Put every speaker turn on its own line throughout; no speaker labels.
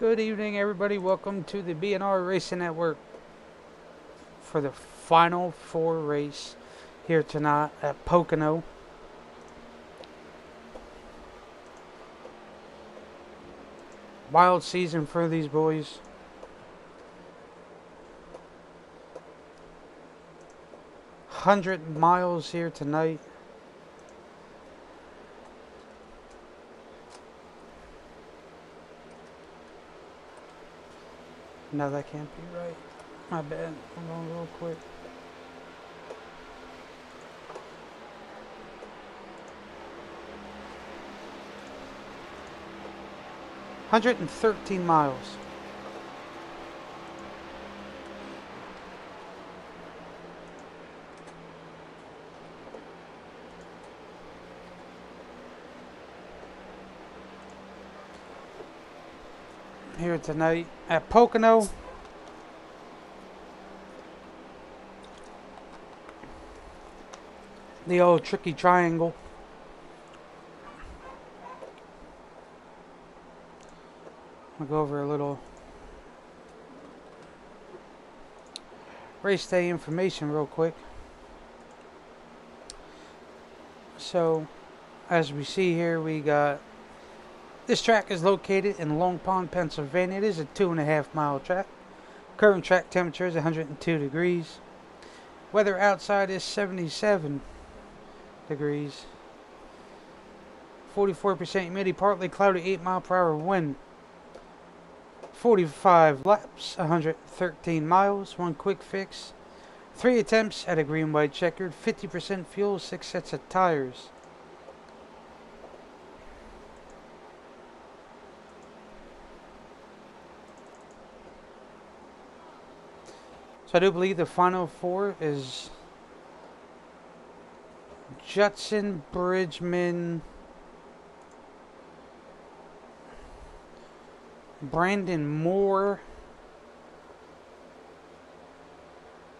Good evening, everybody. Welcome to the BNR Racing Network for the Final Four race here tonight at Pocono. Wild season for these boys. $100 here tonight. No, that can't be right. My bad. I'm going real quick. $113. Here tonight at Pocono. The old tricky triangle. I'll go over a little race day information real quick. So, as we see here, we got this track is located in Long Pond, Pennsylvania. It is a 2.5 mile track. Current track temperature is 102 degrees. Weather outside is 77 degrees. 44% humidity, partly cloudy, 8-mile-per-hour wind. 45 laps, 113 miles, one quick fix. 3 attempts at a green-white checkered, 50% fuel, 6 sets of tires. So I do believe the final four is Judson, Bridgman, Brandon Moore,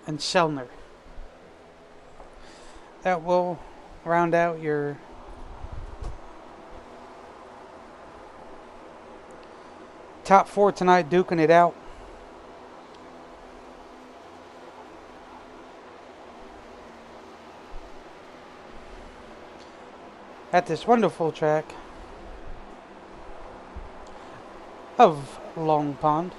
and Selner. That will round out your top four tonight, duking it out. At this wonderful track of Long Pond.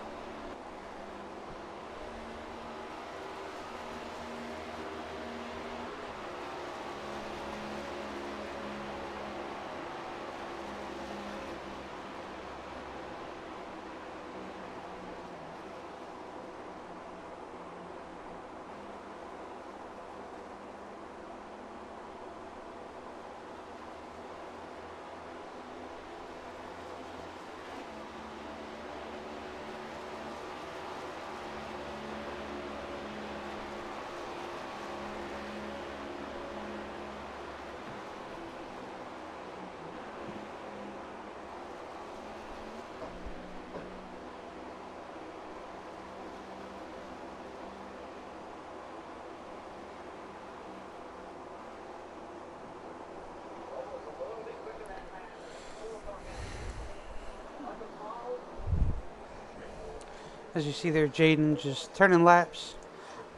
As you see there, Jaden just turning laps.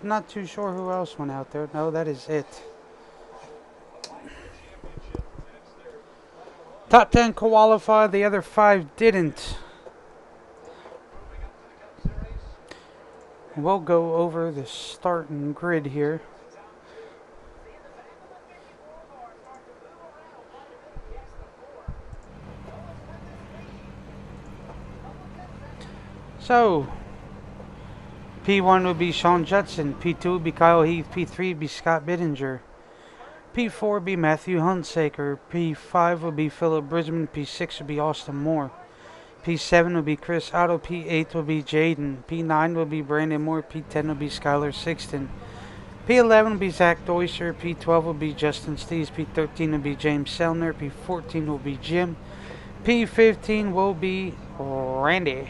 Not too sure who else went out there. No, that is it. Top 10 qualified, the other 5 didn't. We'll go over the starting grid here. So, P1 would be Sean Judson, P2 would be Kyle Heath, P3 would be Scott Bittinger, P4 would be Matthew Hunsaker, P5 would be Philip Bridgman, P6 would be Austin Moore, P7 would be Chris Otto, P8 would be Jaden, P9 would be Brandon Moore, P10 would be Skylar Sixton, P11 would be Zach Deusser, P12 would be Justin Steves, P13 would be James Selner, P14 will be Jim, P15 will be Randy.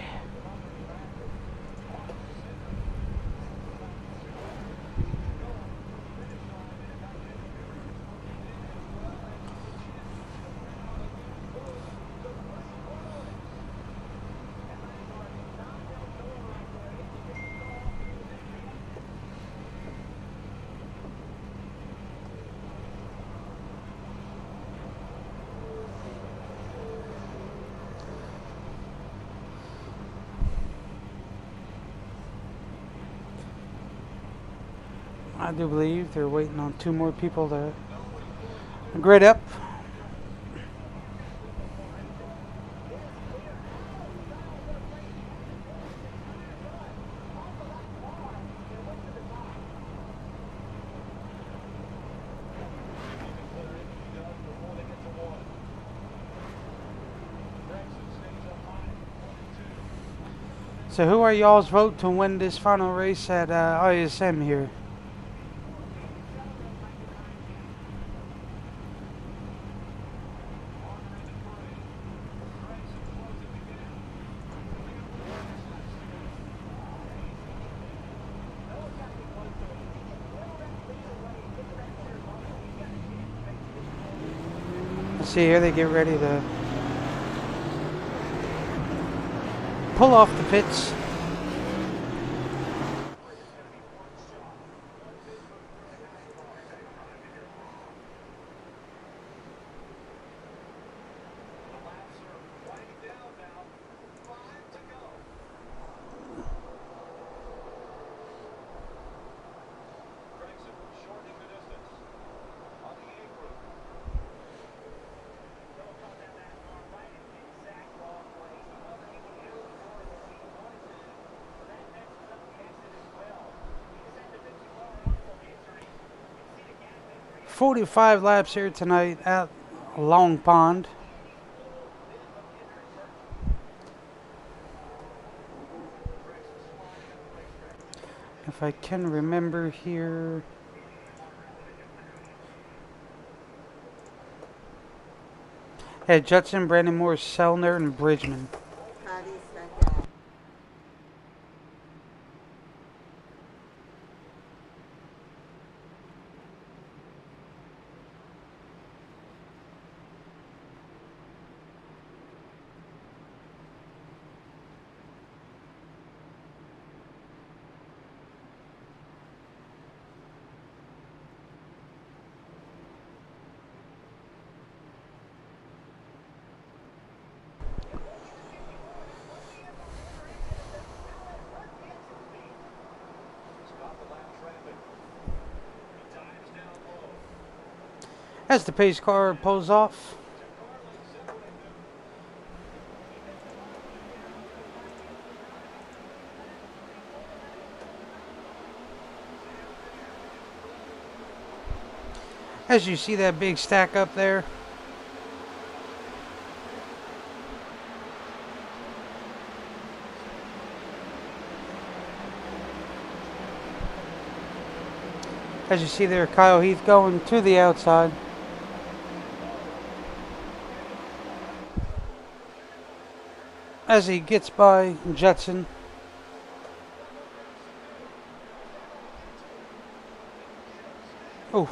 I do believe they're waiting on 2 more people to grid up. So who are y'all's vote to win this final race at ISM here? Let's see here, they get ready to pull off the pits. .45 laps here tonight at Long Pond. If I can remember here. Yeah, Judson, Brandon Moore, Selner, and Bridgman. As the pace car pulls off. As you see that big stack up there. As you see there, Kyle Heath going to the outside. As he gets by Judson. Oh.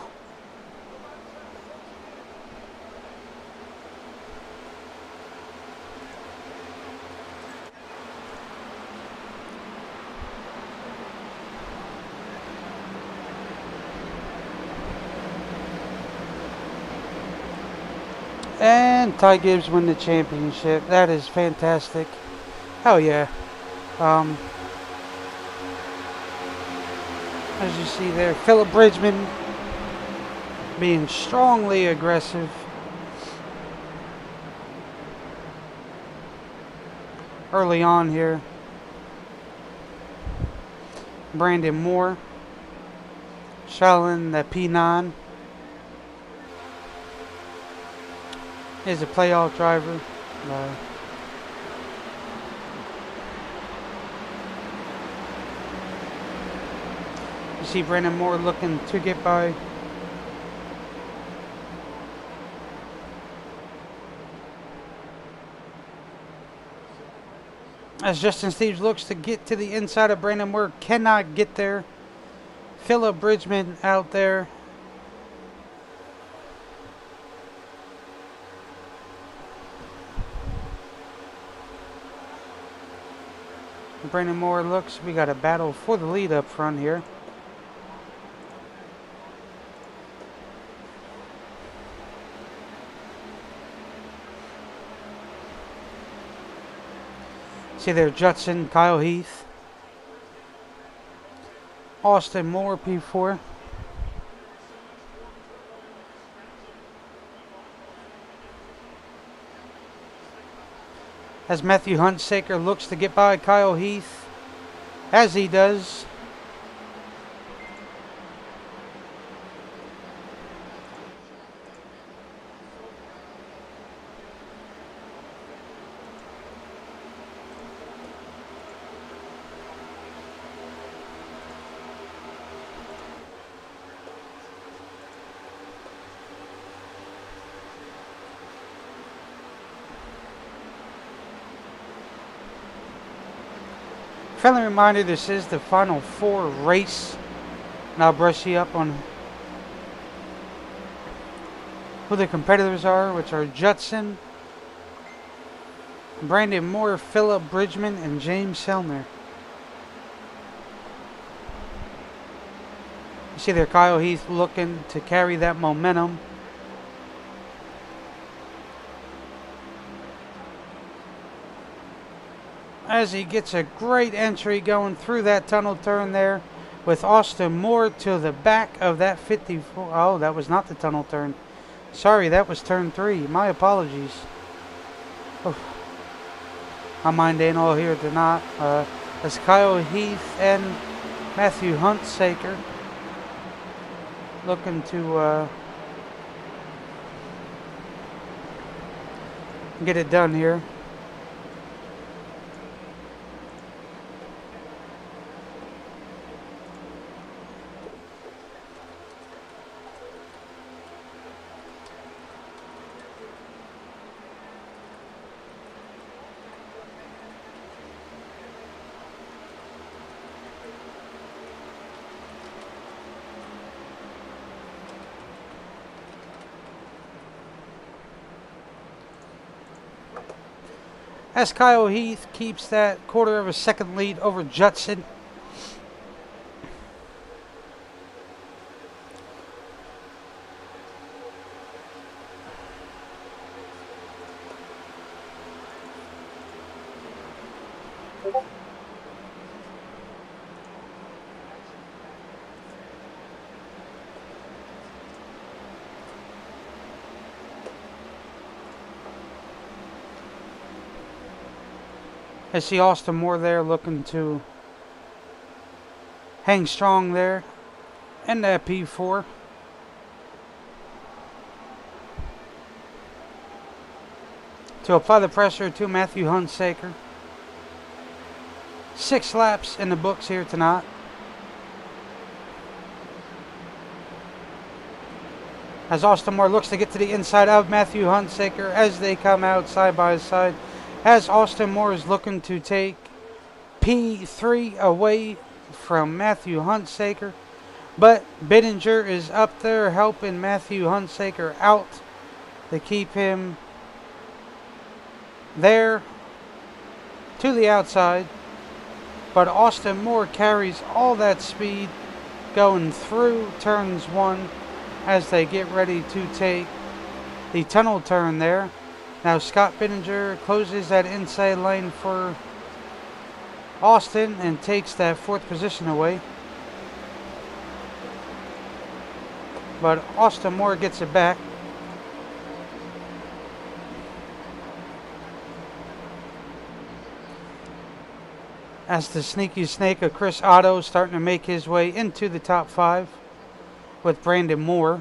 And Ty Gibbs win the championship. That is fantastic. Hell yeah. As you see there, Philip Bridgman being strongly aggressive. Early on here. Brandon Moore. Shalin, the P9. Is a playoff driver. You see Brandon Moore looking to get by. As Justin Steves looks to get to the inside of Brandon Moore, cannot get there. Philip Bridgman out there. Brandon Moore looks, we got a battle for the lead up front here. See there, Judson, Kyle Heath, Austin Moore, P4. as Matthew Huntsaker looks to get by Kyle Heath, as he does. Friendly reminder, this is the Final Four race, and I'll brush you up on who the competitors are, which are Judson, Brandon Moore, Philip Bridgman, and James Selner. You see there Kyle Heath looking to carry that momentum. As he gets a great entry going through that tunnel turn there with Austin Moore to the back of that 54. Oh, that was not the tunnel turn. Sorry, that was turn 3. My apologies. Oh, my mind ain't all here tonight. As Kyle Heath and Matthew Huntsaker looking to get it done here. As Kyle Heath keeps that quarter of a second lead over Judson. I see Austin Moore there looking to hang strong there in that P4. To apply the pressure to Matthew Huntsaker. 6 laps in the books here tonight. As Austin Moore looks to get to the inside of Matthew Huntsaker as they come out side by side. As Austin Moore is looking to take P3 away from Matthew Huntsaker. But Bittinger is up there helping Matthew Huntsaker out to keep him there to the outside. But Austin Moore carries all that speed going through turns 1 as they get ready to take the tunnel turn there. Now Scott Bittinger closes that inside lane for Austin and takes that 4th position away. But Austin Moore gets it back. As the sneaky snake of Chris Otto starting to make his way into the top 5 with Brandon Moore.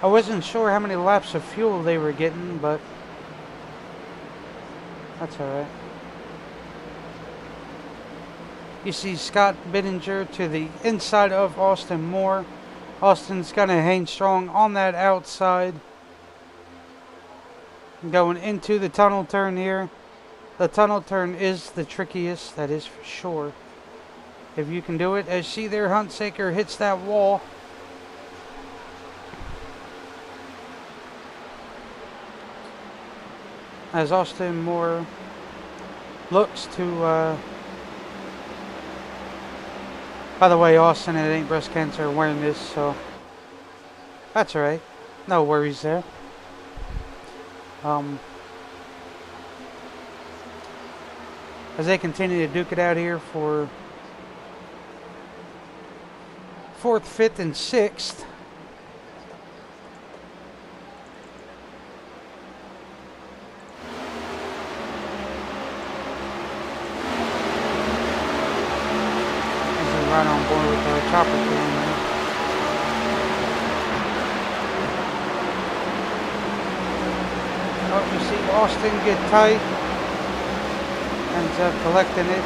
I wasn't sure how many laps of fuel they were getting, but that's alright. You see Scott Bittinger to the inside of Austin Moore. Austin's going to hang strong on that outside. Going into the tunnel turn here. The tunnel turn is the trickiest, that is for sure. If you can do it. As see there, Huntsaker hits that wall. As Austin Moore looks to, by the way, Austin, it ain't breast cancer awareness, so that's alright. No worries there. as they continue to duke it out here for 4th, 5th, and 6th. Right on board with the chopper doing there. Oh, you see Austin get tight. Ends up collecting it.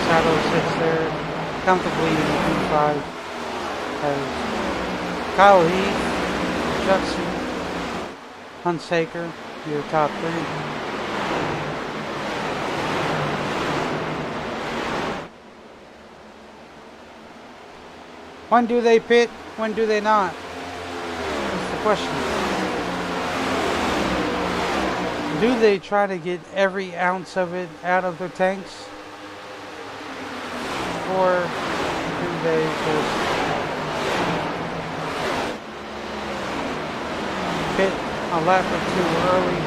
Shadow sits there comfortably in the P5 as Kyle Heath, Judson, Hunsaker, your top 3. When do they pit? When do they not? That's the question. Do they try to get every ounce of it out of their tanks? Or do they just pit a lap or 2 early?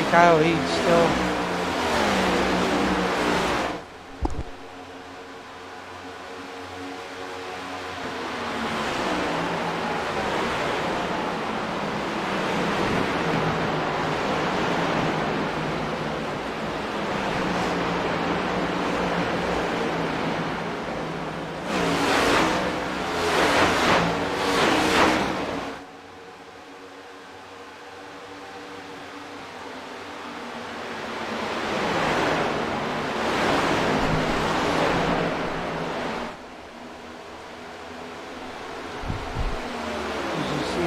Kyle Heath still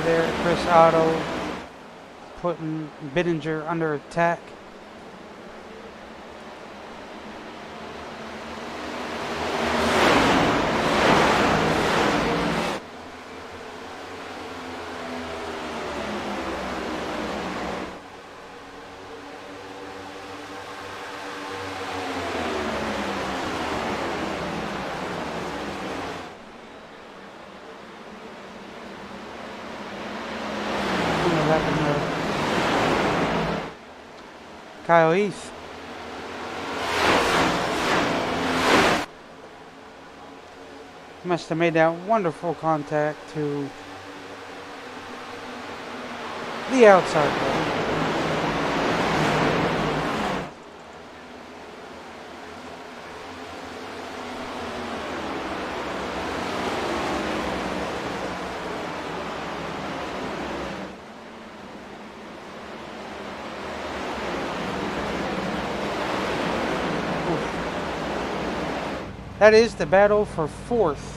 there, Chris Otto putting Bittinger under attack. Kyle Heath. Must have made that wonderful contact to the outside wall. That is the battle for 4th.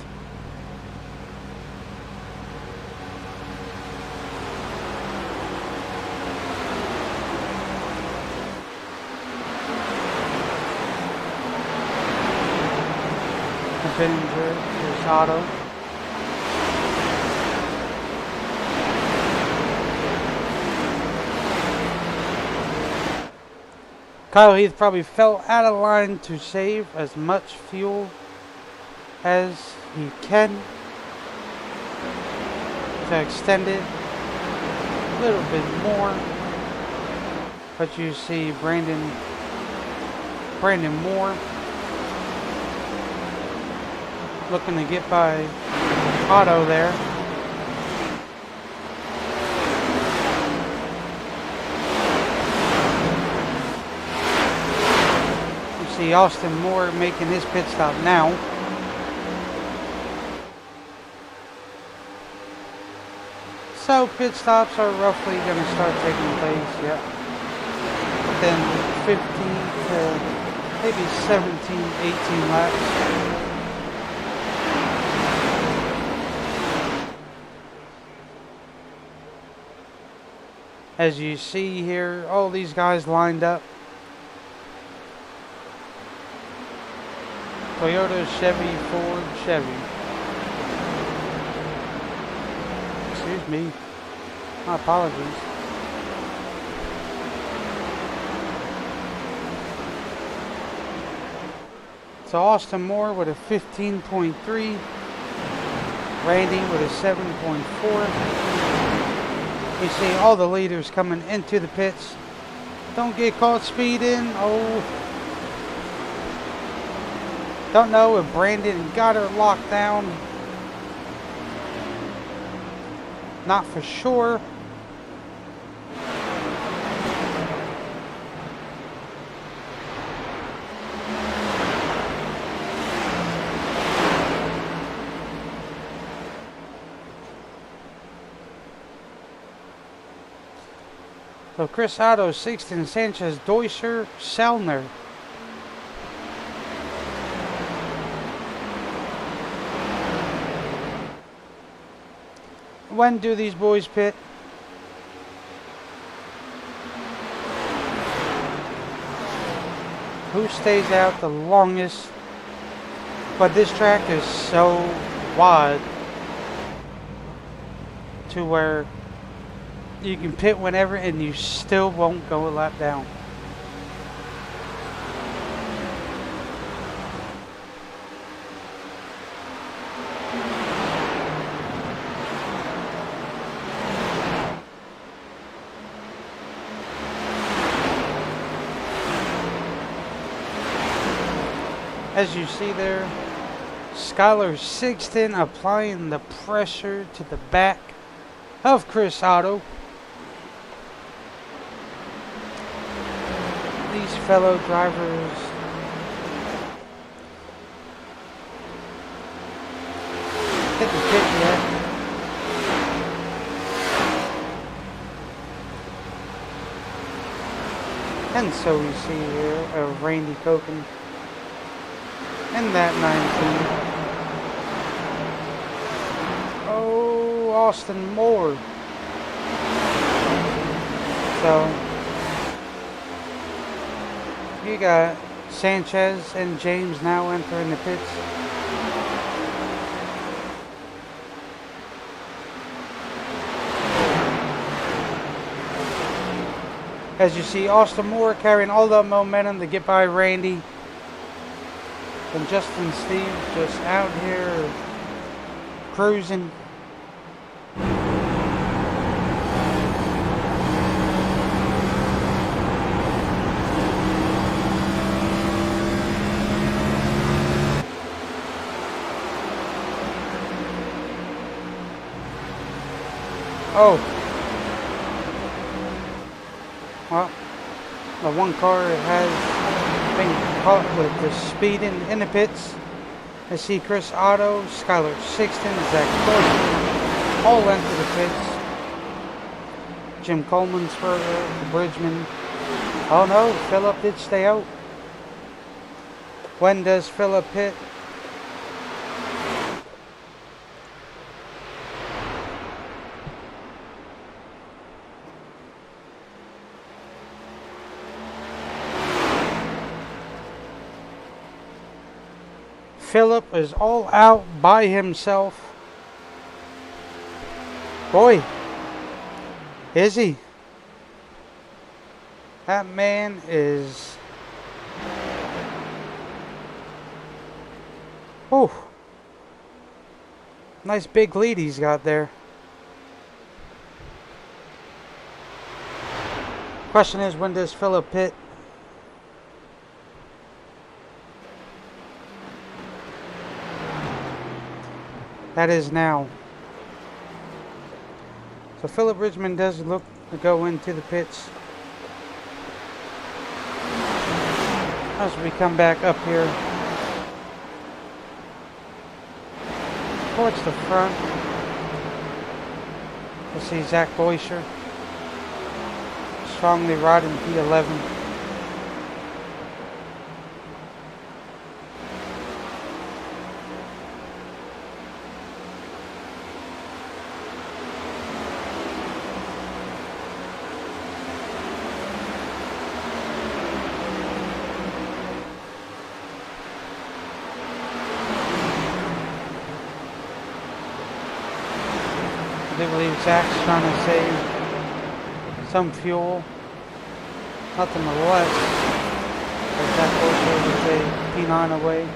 Bittinger, here's Otto. Kyle Heath probably fell out of line to save as much fuel as he can to extend it a little bit more. But you see Brandon Moore looking to get by Otto there. You see Austin Moore making his pit stop now. So pit stops are roughly going to start taking place, yeah. Within 15 to maybe 17, 18 laps. As you see here, all these guys lined up. Toyota, Chevy, Ford, Chevy. Excuse me. My apologies. So Austin Moore with a 15.3. Randy with a 7.4. You see all the leaders coming into the pits. Don't get caught speeding. Oh. Don't know if Brandon got her locked down. Not for sure. So Chris Otto, Sixton, Sanchez, Deuscher, Sellner. When do these boys pit? Who stays out the longest? But this track is so wide to where you can pit whenever and you still won't go a lap down. As you see there, Skylar Sixton applying the pressure to the back of Chris Otto. These fellow drivers didn't pit yet. And so we see here Randy Koken in that 19. Oh, Austin Moore. So you got Sanchez and James now entering the pits. As you see, Austin Moore carrying all the momentum to get by Randy. And Justin Steve just out here cruising. Oh. Well, the one car has been caught with the speeding in the pits. I see Chris Otto, Skylar Sixton, Zach Gordon all enter the pits. Jim Coleman'sberger, Bridgman. Oh no, Phillip did stay out. When does Phillip pit? Phillip is all out by himself. Boy, is he? That man is... Oh, Nice big lead he's got there. Question is, when does Philip pit? That is now. So Philip Bridgman does look to go into the pits. As we come back up here towards the front, we'll see Zach Boischer strongly riding P11. I do believe Zach's trying to save some fuel. Nothing less. Zach Boischer is a P9 away.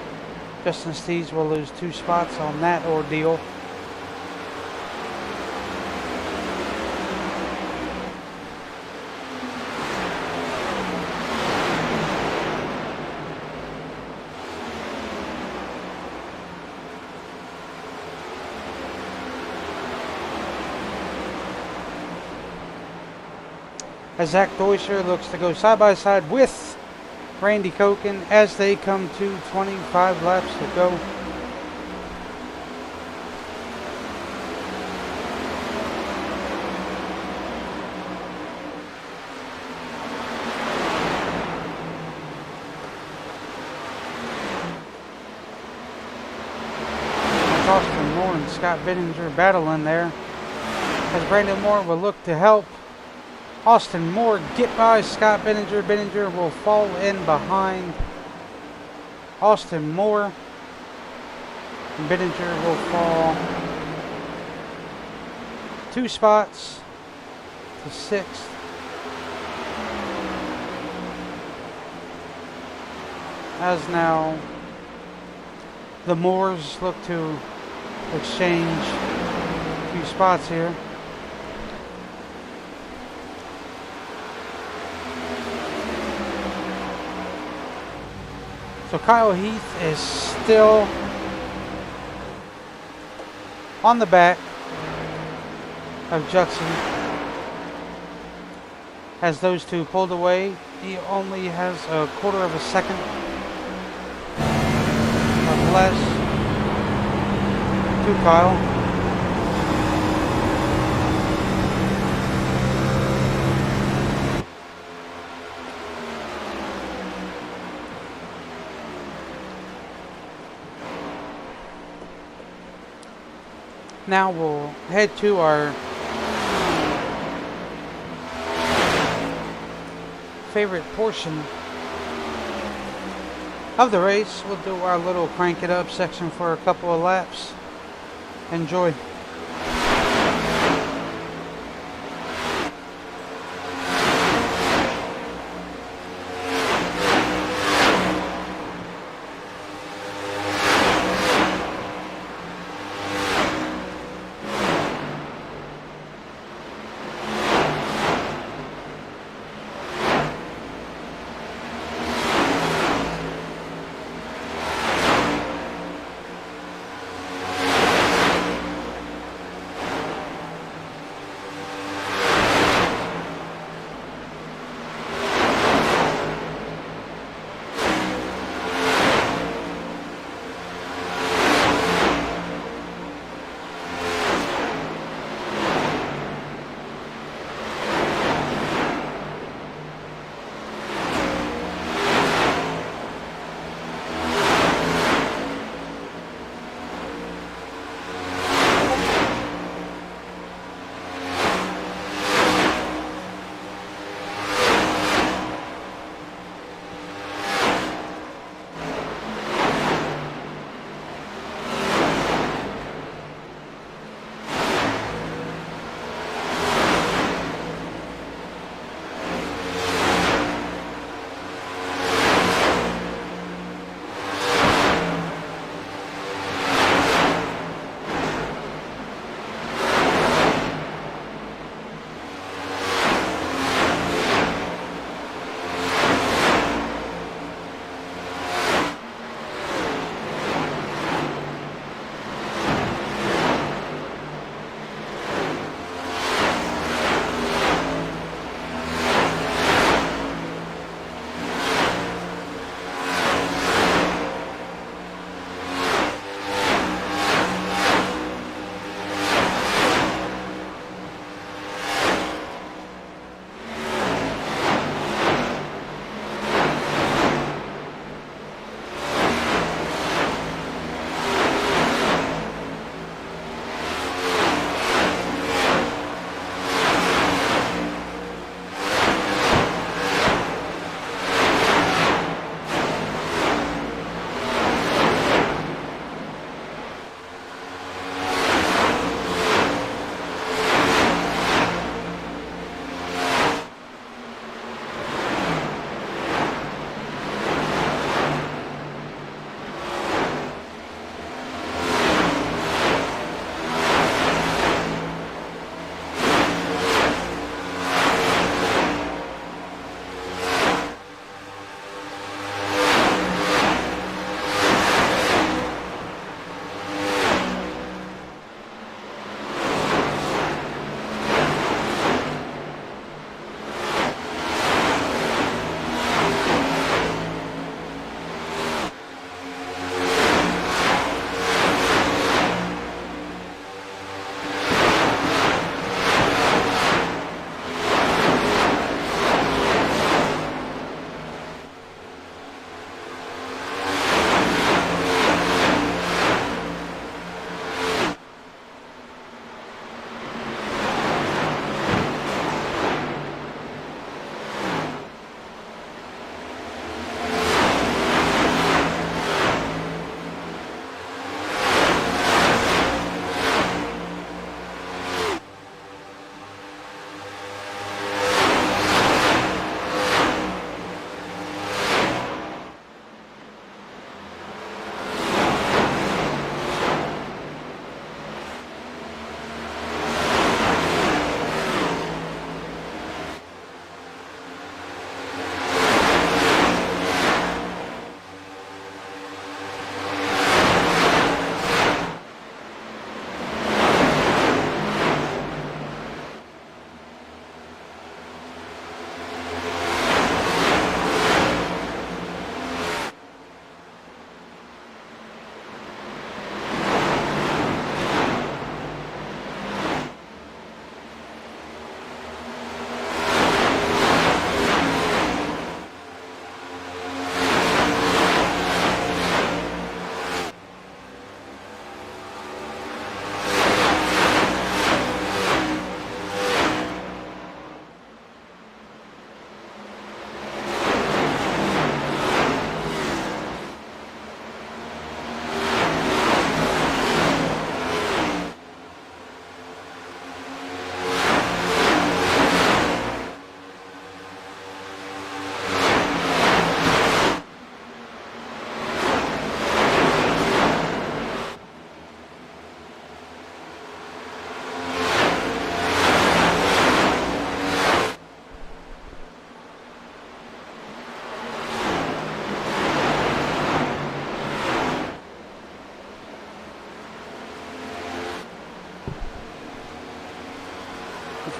Justin Steeds will lose 2 spots on that ordeal. As Zach Boischer looks to go side by side with Randy Koken as they come to 25 laps to go. Austin Moore and Scott Bittinger battling there as Brandon Moore will look to help Austin Moore get by Scott Bittinger. Bittinger will fall in behind Austin Moore. And Bittinger will fall 2 spots to 6th. As now the Moores look to exchange a few spots here. So Kyle Heath is still on the back of Judson. As those two pulled away, he only has a quarter of a second or less to Kyle. Now we'll head to our favorite portion of the race. We'll do our little crank it up section for a couple of laps. Enjoy.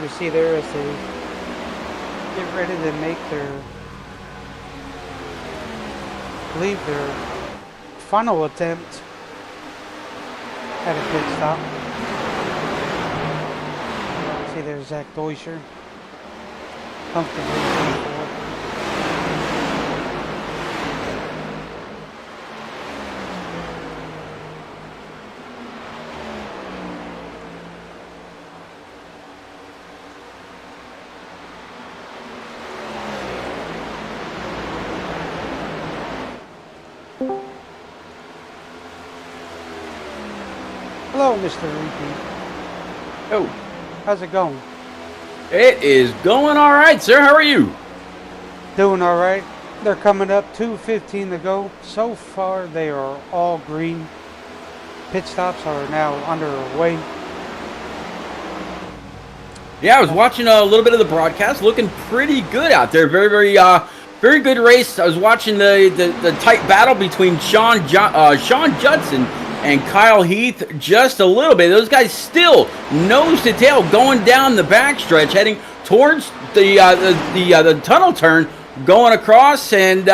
we see there as they get ready to make their final attempt at a pit stop. See there's Zach Deuscher comfortably forward. Hello, Mr. Repeat.
Oh,
How's it going?
it is going all right, sir. How are you?
Doing all right. They're coming up, 2:15 to go. So far, they are all green. Pit stops are now underway.
Yeah, I was watching a little bit of the broadcast. Looking pretty good out there. Very good race. I was watching the tight battle between Sean Judson and Kyle Heath just a little bit. Those guys still nose to tail going down the backstretch, heading towards the tunnel turn, going across. And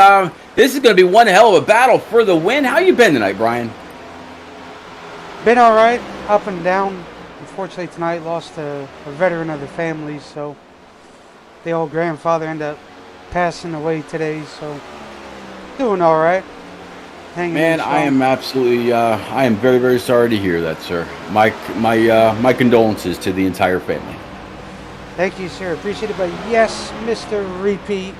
this is going to be one hell of a battle for the win. How you been tonight, Brian?
Been all right, up and down. Unfortunately, tonight lost a veteran of the family, so the old grandfather ended up passing away today. So doing all right.
Man, I am absolutely, I am very, very sorry to hear that, sir. My condolences to the entire family.
Thank you, sir. Appreciate it. But yes, Mr. Repeat,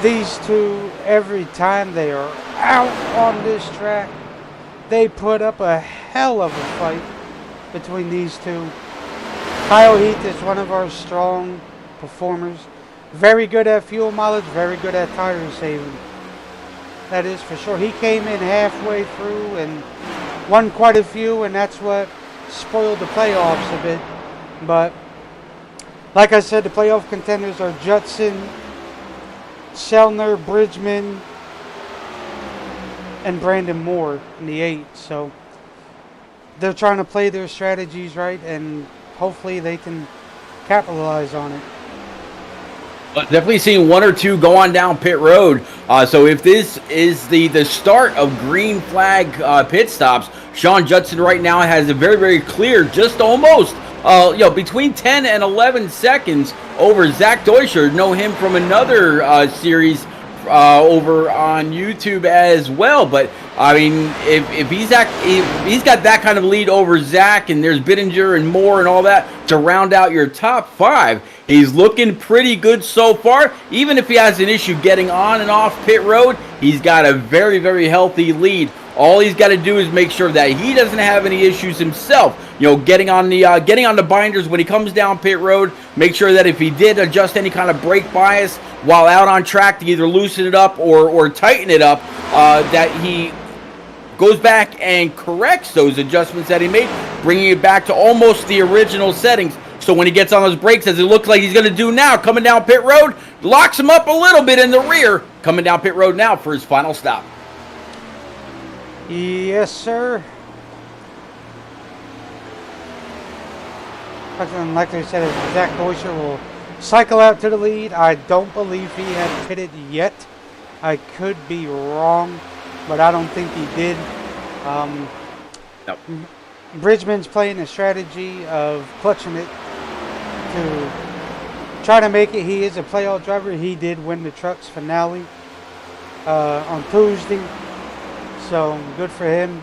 these two, every time they are out on this track, they put up a hell of a fight between these two. Kyle Heath is one of our strong performers. Very good at fuel mileage, very good at tire saving. That is for sure. He came in halfway through and won quite a few, and that's what spoiled the playoffs a bit. But like I said, the playoff contenders are Judson, Selner, Bridgman, and Brandon Moore in the 8. So they're trying to play their strategies right, and hopefully they can capitalize on it.
Definitely seeing one or two go on down pit road. So if this is the start of green flag pit stops, Sean Judson right now has a very, very clear, just almost, between 10 and 11 seconds over Zach Deuscher. Know him from another series over on YouTube as well. But I mean, if he's got that kind of lead over Zach, and there's Bittinger and Moore and all that to round out your top 5, he's looking pretty good so far. Even if he has an issue getting on and off pit road, he's got a very, very healthy lead. All he's got to do is make sure that he doesn't have any issues himself. Getting on the binders when he comes down pit road. Make sure that if he did adjust any kind of brake bias while out on track to either loosen it up or tighten it up, that he goes back and corrects those adjustments that he made, bringing it back to almost the original settings. So when he gets on those brakes, as it looks like he's going to do now, coming down pit road, locks him up a little bit in the rear, coming down pit road now for his final stop.
Yes, sir. Like I said, Zach Deuscher will cycle out to the lead. I don't believe he had pitted yet. I could be wrong, but I don't think he did.
Nope.
Bridgman's playing a strategy of clutching it to try to make it. He is a playoff driver. He did win the Trucks finale on Tuesday, so good for him.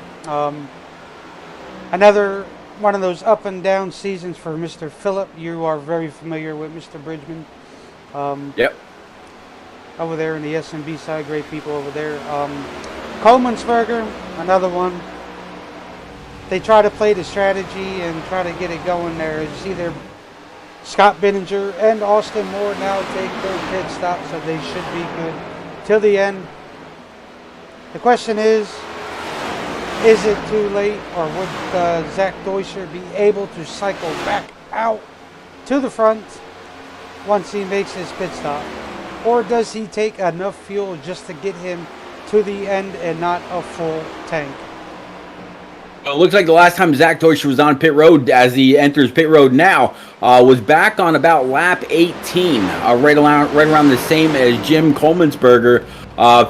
Another one of those up and down seasons for Mr. Phillip. You are very familiar with Mr. Bridgman.
Yep.
Over there in the S&B side, great people over there. Coleman'sberger, another one. They try to play the strategy and try to get it going there. As you see there, Scott Bittinger and Austin Moore now take their pit stop, so they should be good till the end. The question is it too late, or would Zach Deuscher be able to cycle back out to the front once he makes his pit stop? Or does he take enough fuel just to get him to the end and not a full tank?
So it looks like the last time Zach Deutscher was on pit road, as he enters pit road now, was back on about lap 18, right around the same as Jim Coleman'sberger.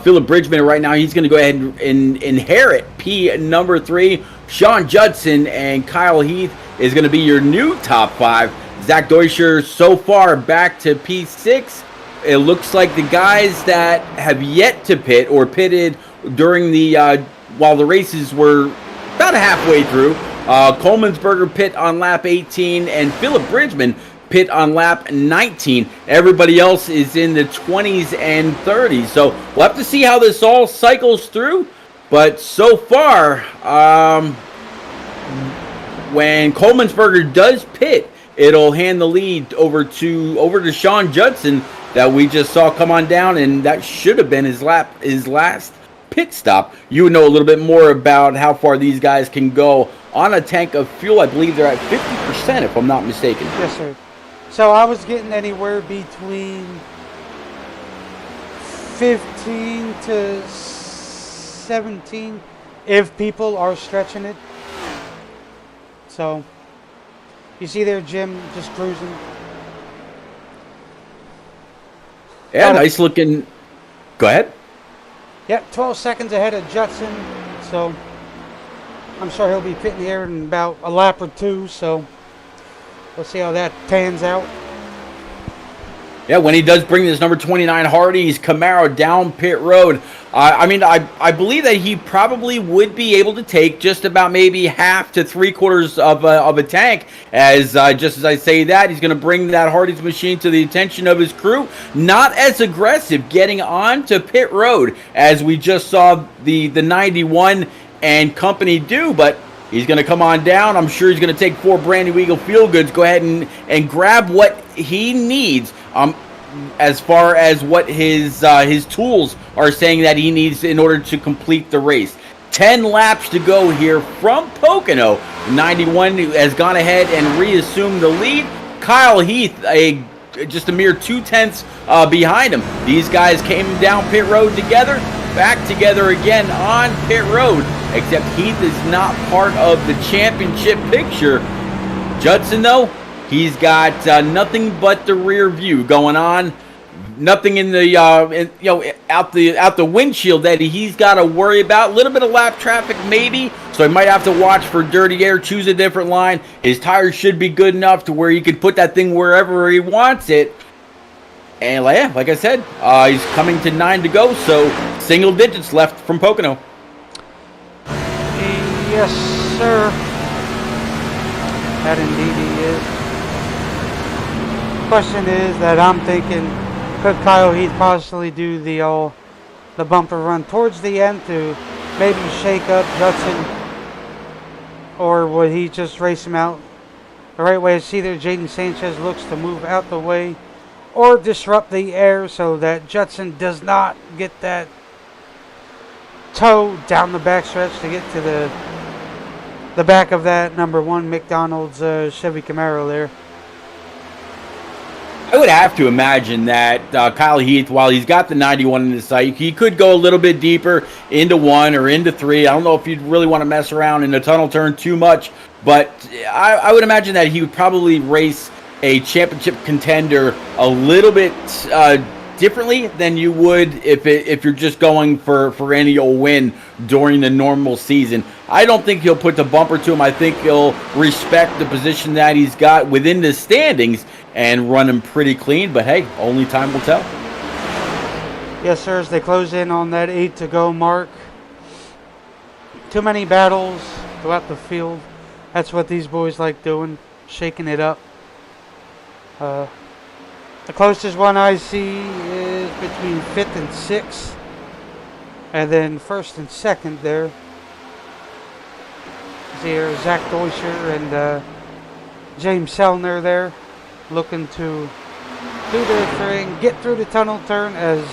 Philip Bridgman right now, he's going to go ahead and inherit P number 3. Sean Judson and Kyle Heath is going to be your new top 5. Zach Deutscher so far back to P6. It looks like the guys that have yet to pit or pitted during the while the races were about halfway through. Coleman'sberger pit on lap 18 and Philip Bridgman pit on lap 19. Everybody else is in the 20s and 30s. So we'll have to see how this all cycles through. But so far, when Coleman'sberger does pit, it'll hand the lead over to Sean Judson that we just saw come on down, and that should have been his last pit stop. You would know a little bit more about how far these guys can go on a tank of fuel. I believe they're at 50%, if I'm not mistaken.
Yes, sir. So I was getting anywhere between 15 to 17 if people are stretching it. So you see there Jim just cruising.
Yeah, nice looking. Go ahead.
Yep, 12 seconds ahead of Judson. So I'm sure he'll be pitting here in about a lap or two. So we'll see how that pans out.
Yeah, when he does bring this number 29 Hardee's Camaro down pit road, I believe that he probably would be able to take just about maybe half to 3/4 of a tank. As just as I say that, he's going to bring that Hardee's machine to the attention of his crew. Not as aggressive getting on to pit road as we just saw the 91 and company do, but he's going to come on down. I'm sure he's going to take 4 brand new Eagle Feel Goods, go ahead and grab what he needs as far as what his tools are saying that he needs in order to complete the race. 10 laps to go here from Pocono. 91 has gone ahead and reassumed the lead. Kyle Heath, just a mere 2/10 behind him. These guys came down pit road together, back together again on pit road, except Heath is not part of the championship picture. Judson, though, he's got nothing but the rear view going on. Nothing in the out the windshield that he's got to worry about. A little bit of lap traffic maybe, so he might have to watch for dirty air, choose a different line. His tires should be good enough to where he can put that thing wherever he wants it. And yeah, like I said, he's coming to 9 to go, so single digits left from Pocono.
Yes, sir. That indeed he is. Question is that I'm thinking, could Kyle Heath possibly do the bumper run towards the end to maybe shake up Judson, or would he just race him out the right way? See there, Jaden Sanchez looks to move out the way or disrupt the air so that Judson does not get that toe down the backstretch to get to the back of that number 1 McDonald's Chevy Camaro there.
I would have to imagine that Kyle Heath, while he's got the 91 in his sight, he could go a little bit deeper into 1 or into 3. I don't know if you'd really want to mess around in the tunnel turn too much, but I would imagine that he would probably race a championship contender a little bit differently than you would if you're just going for any old win during the normal season. I don't think he'll put the bumper to him. I think he'll respect the position that he's got within the standings and run him pretty clean. But hey, only time will tell.
Yes, sir, as they close in on that 8 to go mark. Too many battles throughout the field. That's what these boys like doing, shaking it up. The closest one I see is between 5th and 6th. And then 1st and 2nd there. Here, Zach Deutscher and James Sellner there, looking to do their thing, get through the tunnel turn, as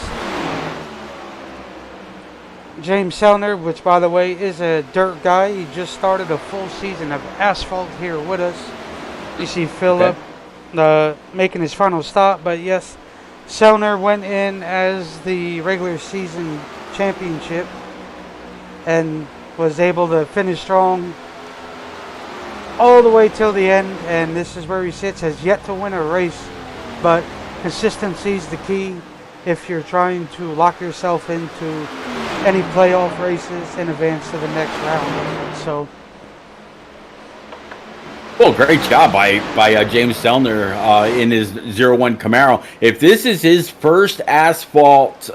James Sellner, which by the way is a dirt guy, he just started a full season of asphalt here with us. You see Philip making his final stop, but yes, Sellner went in as the regular season championship and was able to finish strong all the way till the end, and this is where he sits. Has yet to win a race, but consistency is the key if you're trying to lock yourself into any playoff races and advance to the next round. So.
Well, great job by James Sellner in his 01 Camaro. If this is his first asphalt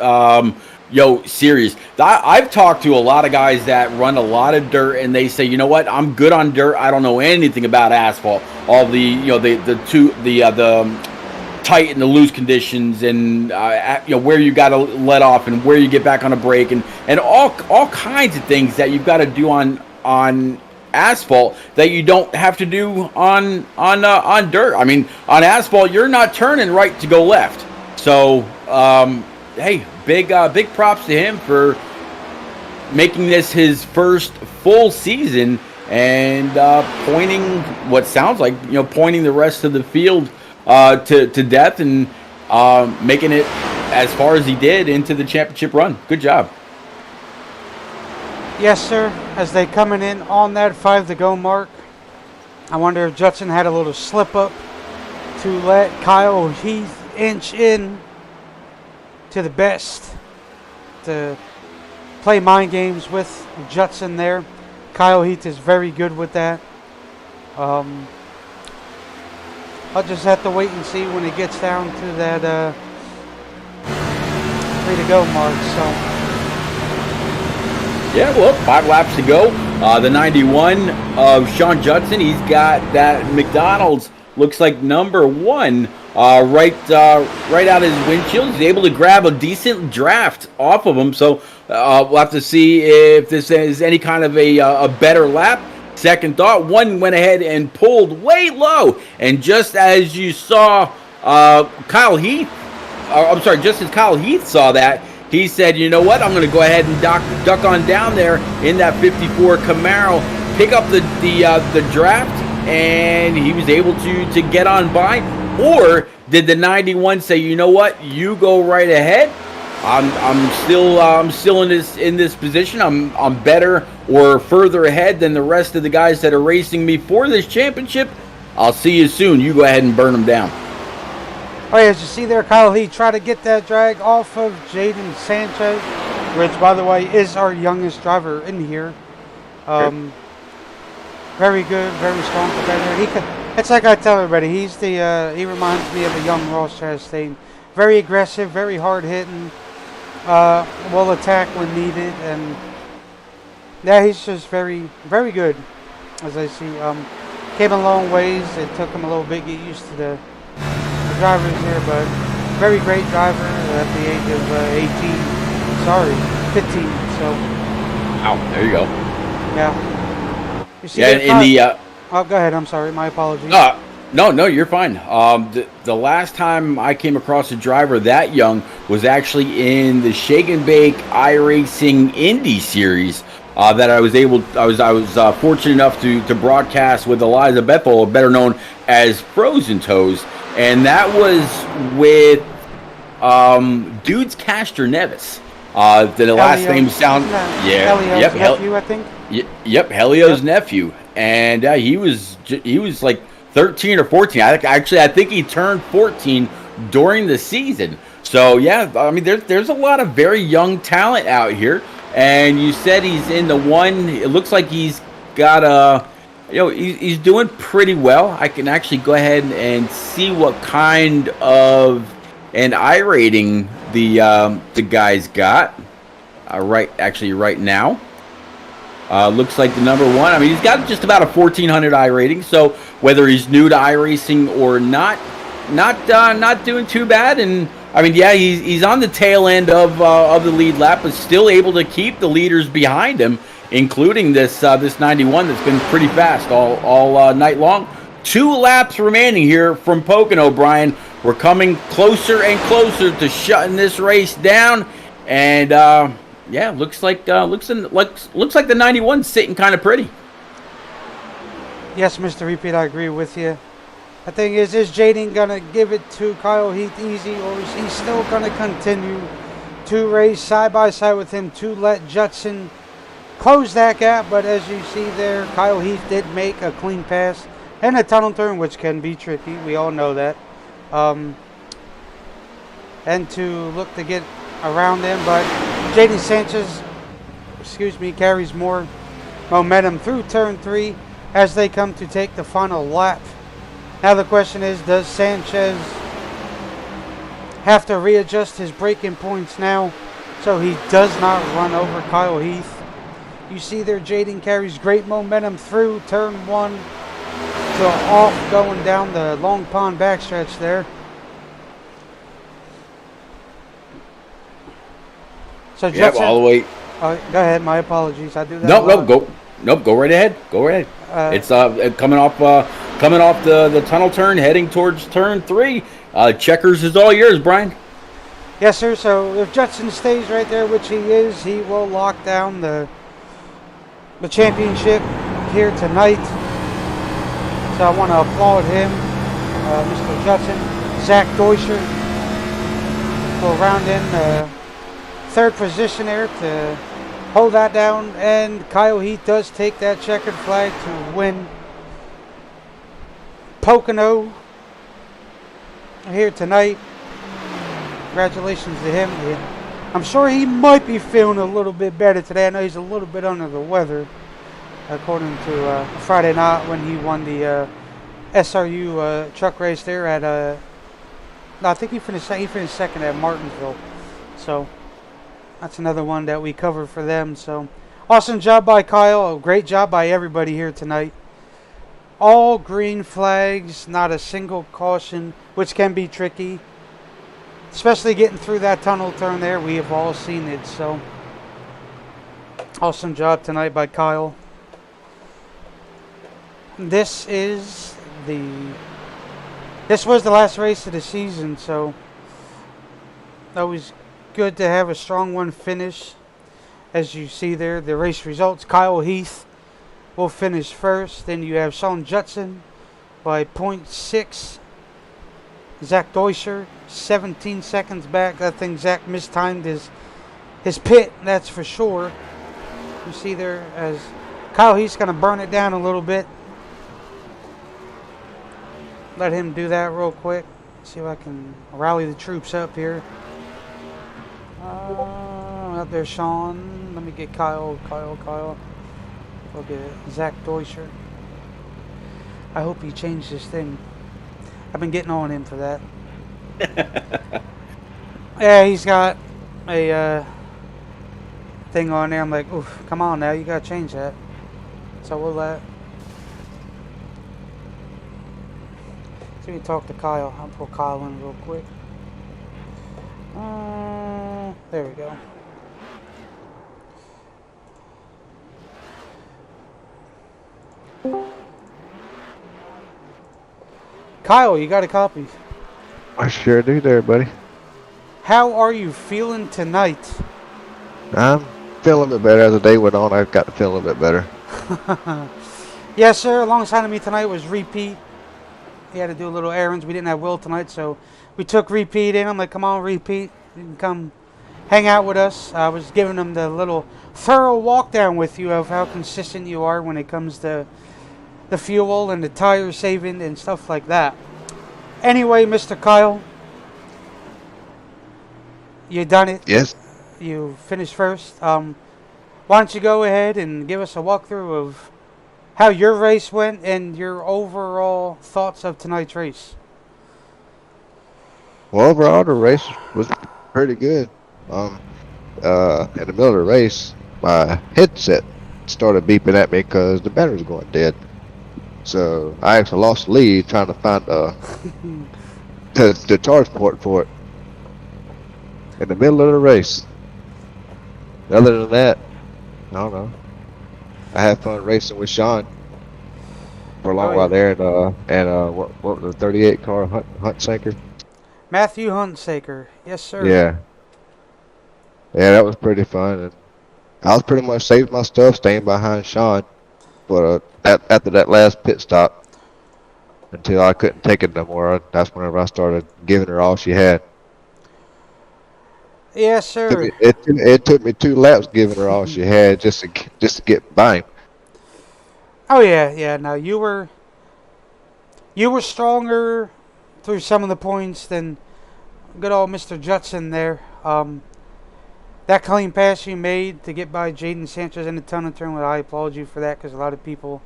series, I've talked to a lot of guys that run a lot of dirt, and they say, you know what, I'm good on dirt. I don't know anything about asphalt. All the the tight and the loose conditions, and where you got to let off and where you get back on a brake, and all kinds of things that you've got to do on asphalt that you don't have to do on dirt. I mean, on asphalt, you're not turning right to go left. So, hey, big props to him for making this his first full season and pointing what sounds like pointing the rest of the field to death and making it as far as he did into the championship run. Good job.
Yes, sir. As they coming in on that 5 to go mark, I wonder if Judson had a little slip up to let Kyle Heath inch in to the best to play mind games with Judson there. Kyle Heath is very good with that. I'll just have to wait and see when it gets down to that 3 to go mark. So.
Yeah, well, 5 laps to go. The 91 of Sean Judson, he's got that McDonald's, looks like number 1, right out of his windshield. He's able to grab a decent draft off of him. So we'll have to see if this is any kind of a better lap. Second thought, one went ahead and pulled way low. And just as you saw just as Kyle Heath saw that, he said, you know what, I'm going to go ahead and duck on down there in that 54 Camaro, pick up the draft, and he was able to get on by. Or did the 91 say, you know what, you go right ahead? I'm still in this position. I'm better or further ahead than the rest of the guys that are racing me for this championship. I'll see you soon. You go ahead and burn them down.
Oh, yeah, as you see there, Kyle Heath tried to get that drag off of Jaden Sanchez, which, by the way, is our youngest driver in here. Very good, very strong competitor. It's like I tell everybody, he reminds me of a young Ross Chastain. Very aggressive, very hard hitting, will attack when needed, and yeah, he's just very, very good. As I see, came a long ways. It took him a little bit to get used to the drivers here, but very great driver at the age of 15. So,
wow, there you go.
Yeah. You see oh, go ahead. I'm sorry. My apologies.
No, you're fine. The last time I came across a driver that young was actually in the Shake and Bake iRacing Indy Series. That I was fortunate enough to broadcast with Eliza Bethel, better known as Frozen Toes. And that was with Dudes Castor Nevis. The last name sound
Helio's nephew, I think.
Yep, Helio's nephew, and he was like 13 or 14. I think he turned 14 during the season. So yeah, I mean there's a lot of very young talent out here. And you said he's in the one. It looks like he's got he's doing pretty well. I can actually go ahead and see what kind of an iRating the guy's got. Right now. Looks like the number 1. I mean, he's got just about a 1400 iRating. So whether he's new to iRacing or not doing too bad. And I mean, yeah, he's on the tail end of the lead lap, but still able to keep the leaders behind him, including this 91 that's been pretty fast all night long. 2 laps remaining here from Pocono, Brian. We're coming closer and closer to shutting this race down, and yeah, looks like the 91's sitting kind of pretty.
Yes, Mr. Repeat, I agree with you. The thing is Jaden going to give it to Kyle Heath easy, or is he still going to continue to race side by side with him to let Judson close that gap, but as you see there, Kyle Heath did make a clean pass and a tunnel turn, which can be tricky. We all know that. And to look to get around them, but Jaden Sanchez, carries more momentum through turn 3 as they come to take the final lap. Now the question is, does Sanchez have to readjust his braking points now so he does not run over Kyle Heath? You see there, Jaden carries great momentum through turn 1 to off going down the Long Pond backstretch there. So
Yep, all the way.
Go ahead. My apologies. I do that.
Go right ahead. Go right ahead. It's coming off the tunnel turn, heading towards turn 3. Checkers is all yours, Brian.
Yes, sir. So if Judson stays right there, which he is, he will lock down the championship here tonight. So I want to applaud him, Mr. Judson. Zach Deuscher will round in third position there to hold that down, and Kyle Heath does take that checkered flag to win Pocono here tonight. Congratulations to him. I'm sure he might be feeling a little bit better today. I know he's a little bit under the weather, according to Friday night when he won the SRU truck race there at no, I think he finished second at Martinsville. So that's another one that we covered for them. So awesome job by Kyle. A great job by everybody here tonight. All green flags, not a single caution, which can be tricky, especially getting through that tunnel turn there. We have all seen it. So awesome job tonight by Kyle. This was the last race of the season, so always good to have a strong one finish. As you see there, the race results: Kyle Heath will finish first. Then you have Sean Judson by 0.6. Zach Deuscher 17 seconds back. I think Zach mistimed his pit, that's for sure. You see there, as Kyle Heath's going to burn it down a little bit. Let him do that real quick. See if I can rally the troops up here. Out there, Sean. Let me get Kyle. Look at Zach Deuscher. I hope he changed his thing. I've been getting on him for that. Yeah, he's got a thing on there. I'm like, oof, come on now, you gotta change that. So we'll so we talk to Kyle. I'll pull Kyle in real quick. There we go. Kyle, you got a copy?
I sure do there, buddy.
How are you feeling tonight?
I'm feeling a bit better as the day went on. I've got to feel a bit better.
Yes, sir. Alongside of me tonight was Repeat. He had to do a little errands. We didn't have Will tonight, so we took Repeat in. I'm like, come on, Repeat. You can come hang out with us. I was giving him the little thorough walk down with you of how consistent you are when it comes to the fuel and the tire saving and stuff like that. Anyway, Mr. Kyle, you done it.
Yes.
You finished first. Why don't you go ahead and give us a walkthrough of how your race went and your overall thoughts of tonight's race?
Well, overall, the race was pretty good. In the middle of the race, my headset started beeping at me because the battery was going dead. So I actually lost the lead trying to find the charge port for it in the middle of the race. Other than that, I don't know. I had fun racing with Sean for a long while there, and what was the 38 car Huntsaker?
Matthew Huntsaker, yes sir.
Yeah, that was pretty fun. And I was pretty much saved my stuff, staying behind Sean, but after that last pit stop, until I couldn't take it no more, that's whenever I started giving her all she had.
Yes,
Took
sir.
me, it took me 2 laps giving her all she had just to get by him.
Oh yeah, yeah. Now you were stronger through some of the points than good old Mr. Judson there. That clean pass you made to get by Jaden Sanchez in the tunnel turn, I applaud you for that because a lot of people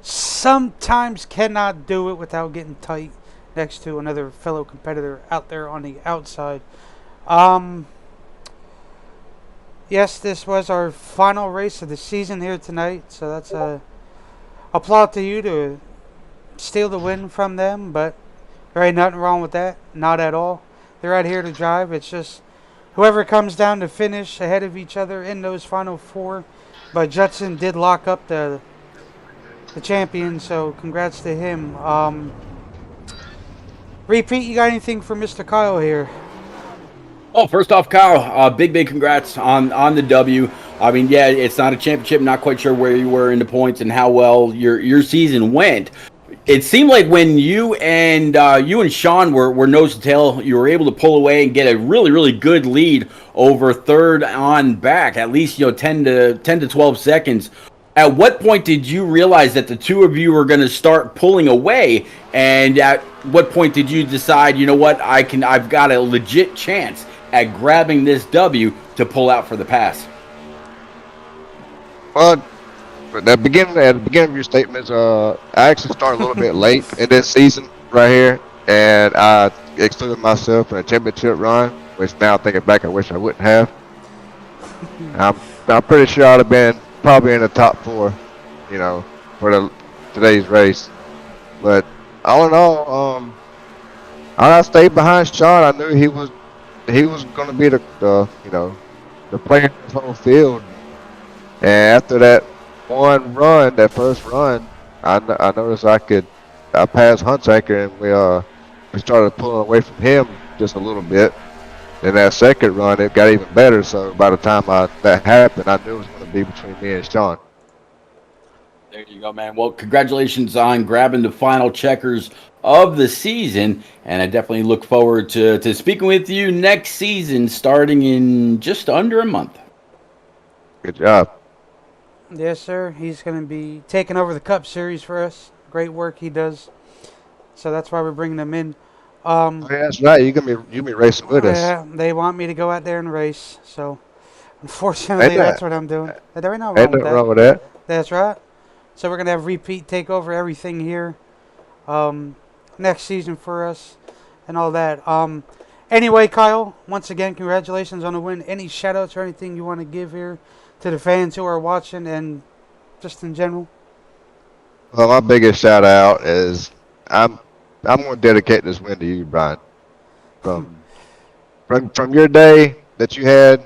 sometimes cannot do it without getting tight next to another fellow competitor out there on the outside. Um, yes, this was our final race of the season here tonight, so that's a applaud to you to steal the win from them, but there ain't nothing wrong with that, not at all. They're out here to drive. It's just whoever comes down to finish ahead of each other in those final four. But Judson did lock up the champion, so congrats to him. Repeat, you got anything for Mr. Kyle here?
Oh, first off, Kyle, big congrats on the W. I mean, yeah, it's not a championship. Not quite sure where you were in the points and how well your season went. It seemed like when you and Sean were nose to tail, you were able to pull away and get a really good lead over third on back, at least 10 to 12 seconds. At what point did you realize that the two of you were going to start pulling away? And at what point did you decide, you know what, I've got a legit chance at grabbing this W to pull out for the pass?
Well, at the beginning of your statements, I actually started a little bit late in this season right here, and I excluded myself in a championship run, which now thinking back, I wish I wouldn't have. I'm pretty sure I'd have been probably in the top four, for today's race. But all in all, I stayed behind Sean. I knew he was going to be the player in the whole field. And after that that first run, I noticed I passed Hunsaker, and we started pulling away from him just a little bit. And that second run, it got even better. So by the time that happened, I knew it was going to be between me and Sean.
There you go, man. Well, congratulations on grabbing the final checkers of the season. And I definitely look forward to speaking with you next season, starting in just under a month.
Good job.
Yes, sir. He's going to be taking over the Cup Series for us. Great work he does. So that's why we're bringing him in.
Oh, yeah, that's right. You be racing with us.
Yeah, they want me to go out there and race. So
Ain't
unfortunately,
that
that's what I'm doing. There ain't nothing
ain't
wrong with
nothing
that.
wrong with that.
That's right. So we're gonna have repeat take over everything here, next season for us, and all that. Anyway, Kyle, once again, congratulations on the win. Any shout outs or anything you want to give here to the fans who are watching and just in general?
Well, my biggest shout out is I'm going to dedicate this win to you, Brian. From from your day that you had,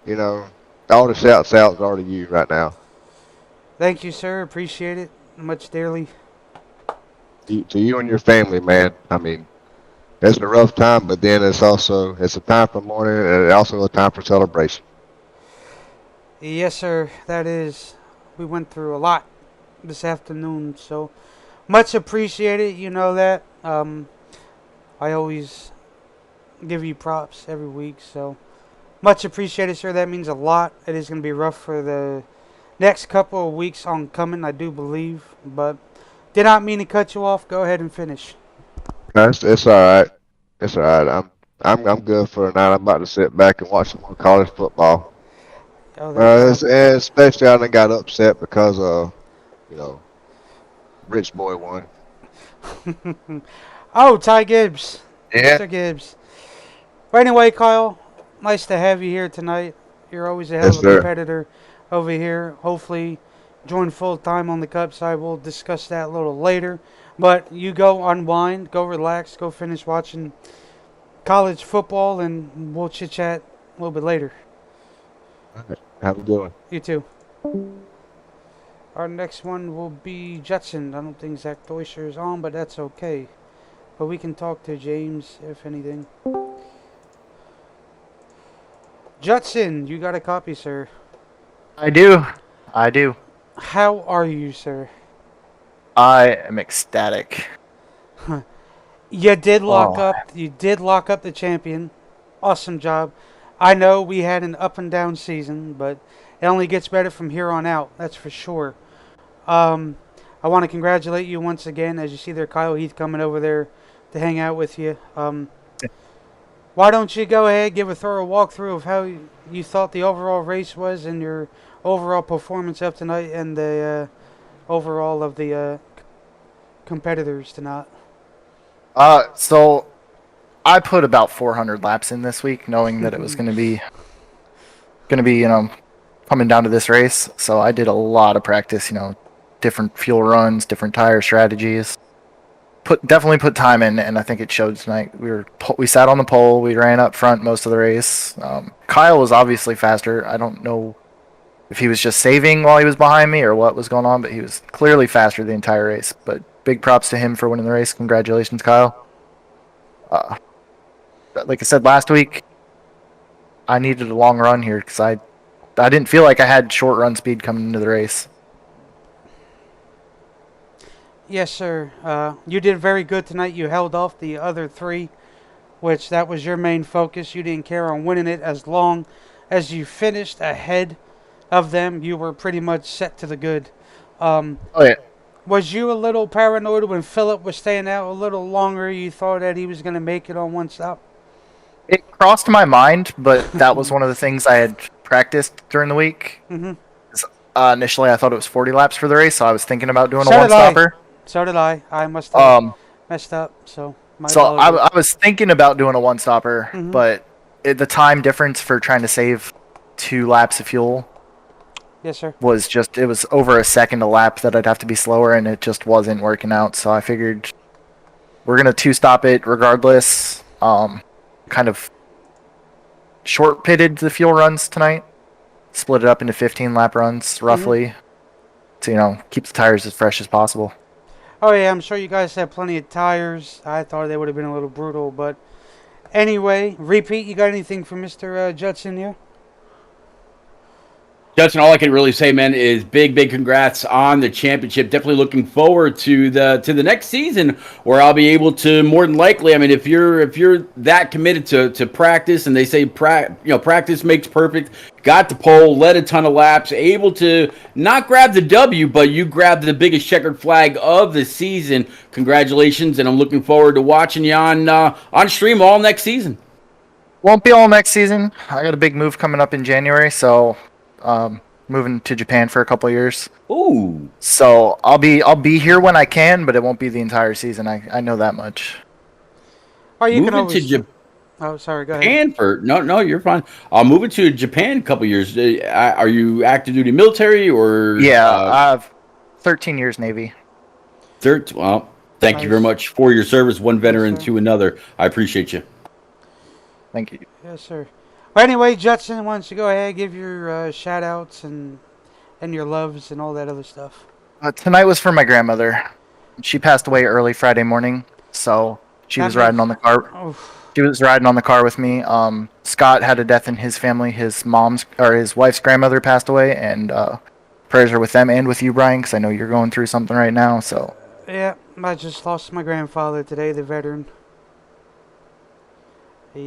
you know, all the shouts out are to you right now.
Thank you, sir. Appreciate it much dearly.
To you and your family, man. I mean, it's a rough time, but then it's a time for mourning and also a time for celebration.
Yes, sir. That is. We went through a lot this afternoon, so much appreciated. You know that. I always give you props every week, so much appreciated, sir. That means a lot. It is going to be rough for the next couple of weeks on coming, I do believe, but did not mean to cut you off. Go ahead and finish.
No, it's all right. It's all right. I'm good for tonight. I'm about to sit back and watch some more college football.
Oh, there you
Especially I done got upset because you know, Rich Boy won.
go. Oh, Ty Gibbs.
Yeah.
Mr. Gibbs. But anyway, Kyle, nice to have you here tonight. You're always a hell
Yes,
of a
sir.
competitor over here. Hopefully, join full time on the Cup side. We'll discuss that a little later. But you go unwind, go relax, go finish watching college football, and we'll chit chat a little bit later.
All right. Have a good one.
You too. Our next one will be Judson. I don't think Zach Deutscher is on, but that's okay. But we can talk to James if anything. Judson, you got a copy, sir.
I do. I do.
How are you, sir?
I am ecstatic.
You did lock
Oh,
up. You did lock up the champion. Awesome job. I know we had an up and down season, but it only gets better from here on out. That's for sure. Um, I want to congratulate you once again. As you see there, Kyle Heath coming over there to hang out with you. Why don't you go ahead, give a thorough walkthrough of how you thought the overall race was and your overall performance up tonight and the overall of the competitors tonight?
So I put about 400 laps in this week, knowing that it was going to be, coming down to this race. So I did a lot of practice, different fuel runs, different tire strategies. Definitely put time in, and I think it showed tonight. We sat on the pole, we ran up front most of the race. Kyle was obviously faster. I don't know if he was just saving while he was behind me or what was going on, but he was clearly faster the entire race. But big props to him for winning the race. Congratulations, Kyle. Like I said last week, I needed a long run here because I didn't feel like I had short run speed coming into the race.
Yes, sir. You did very good tonight. You held off the other three, which that was your main focus. You didn't care on winning it as long as you finished ahead of them. You were pretty much set to the good.
Oh yeah.
Was you a little paranoid when Philip was staying out a little longer? You thought that he was going to make it on one stop?
It crossed my mind, but that was one of the things I had practiced during the week.
Mm-hmm.
Initially, I thought it was 40 laps for the race, so I was thinking about doing
So
a
did I.
one-stopper.
So did I. I must have messed up. So my apologies.
I was thinking about doing a one-stopper,
Mhm.
but the time difference for trying to save 2 laps of fuel
Yes, sir.
was it was over a second a lap that I'd have to be slower, and it just wasn't working out. So I figured we're gonna two-stop it regardless. Kind of short pitted the fuel runs tonight, split it up into 15 lap runs roughly, to keep the tires as fresh as possible.
Oh yeah, I'm sure you guys have plenty of tires. I thought they would have been a little brutal, but anyway, repeat. You got anything for Mr. Judson here?
Justin, all I can really say, man, is big congrats on the championship. Definitely looking forward to the next season where I'll be able to more than likely. I mean, if you're that committed to practice, and they say practice makes perfect. Got the pole, led a ton of laps, able to not grab the W, but you grabbed the biggest checkered flag of the season. Congratulations, and I'm looking forward to watching you on stream all next season.
Won't be all next season. I got a big move coming up in January, so moving to Japan for a couple of years.
Ooh.
So I'll be here when I can, but it won't be the entire season. I know that much.
Oh, you can
Moving
always.
to Japan.
Oh, sorry. Go ahead.
Stanford. No, you're fine. Moving to Japan a couple years. Are you active duty military or?
Yeah, I've 13 years Navy.
Well, thank you very much for your service, one veteran
sir.
to another. I appreciate you.
Thank you.
Yes, sir. Well, anyway, Judson, why don't you go ahead, give your shout outs and your loves and all that other stuff.
Tonight was for my grandmother. She passed away early Friday morning, so she was riding on the car.
Oof.
She was riding on the car with me. Scott had a death in his family. His wife's grandmother passed away, and prayers are with them and with you, Brian, because I know you're going through something right now. So
Yeah, I just lost my grandfather today, the veteran.